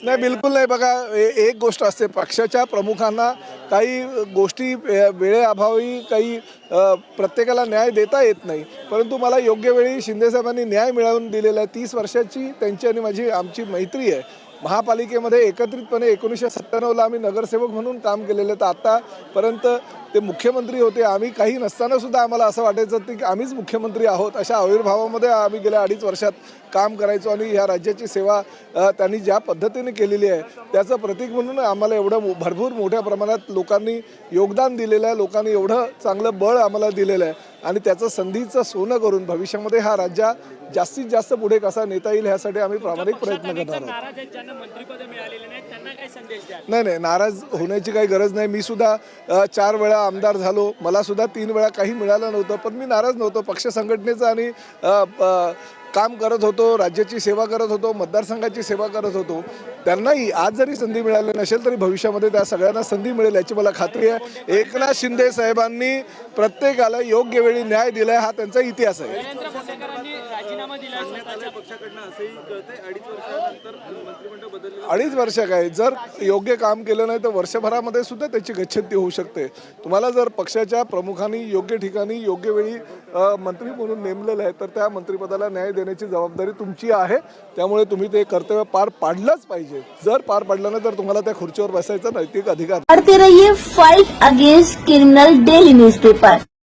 नाही, बिलकुल नाही. बघा, एक गोष्ट असते, पक्षाच्या प्रमुखांना काही गोष्टी वेळेअभावी काही प्रत्येकाला न्याय देता येत नाही, परंतु मला योग्य वेळी शिंदेसाहेबांनी न्याय मिळवून दिलेला आहे. 30 वर्षाची त्यांची आणि आमची मैत्री आहे. महापालिकेमध्ये एकत्रितपणे 1997ला आम्ही नगरसेवक म्हणून काम केलेलं, तर आतापर्यंत ते मुख्यमंत्री होते. आम्ही काही नसताना सुद्धा आम्हाला असं वाटायचं की आम्हीच मुख्यमंत्री आहोत. अशा आविर्भावामध्ये आम्ही गेल्या 2.5 वर्षात काम करायचो आणि ह्या राज्याची सेवा त्यांनी ज्या पद्धतीने केलेली आहे त्याचं प्रतीक म्हणून आम्हाला एवढं भरपूर मोठ्या प्रमाणात लोकांनी योगदान दिलेलं आहे. लोकांनी एवढं चांगलं बळ आम्हाला दिलेलं आहे आणि त्याचं संधीचं सोनं करून भविष्यामध्ये हा राज्य जास्तीत जास्त पुढे कसा नेता येईल ह्यासाठी आम्ही प्रामाणिक प्रयत्न करणार आहोत. नाही नाही, नाराज होण्याची काही गरज नाही. मी सुद्धा 4 वेळा आमदार झालो, मला सुद्धा 3 वेळा काही मिळालं नव्हतं, पण मी नाराज नव्हतो. पक्ष संघटनेचं आणि काम करत होतो, राज्याची सेवा करत होतो, मतदारसंघाची सेवा करत होतो. त्यांनाही आज जरी संधी मिळाली नसेल तरी भविष्यामध्ये त्या सगळ्यांना संधी मिळेल याची मला खात्री आहे. एकनाथ शिंदे साहेबांनी प्रत्येकाला योग्य वेळी न्याय दिलाय, हा त्यांचा इतिहास आहे. 2.5 वर्ष काय, जर योग्य काम केलं नाही तर वर्षभरामध्ये सुद्धा त्याची गच्छंती होऊ शकते. तुम्हाला जर पक्षाच्या प्रमुखांनी योग्य ठिकाणी योग्य वेळी मंत्री म्हणून नेमलेलं आहे तर त्या मंत्रिपदाला न्याय देण्याची जबाबदारी तुमची आहे. त्यामुळे तुम्ही ते कर्तव्य पार पाडलंच पाहिजे. जर पार पाडलं नाही तर तुम्हाला त्या खुर्चीवर बसायचा नैतिक अधिकार. पढ़ते रहिए fight against criminal daily newspaper.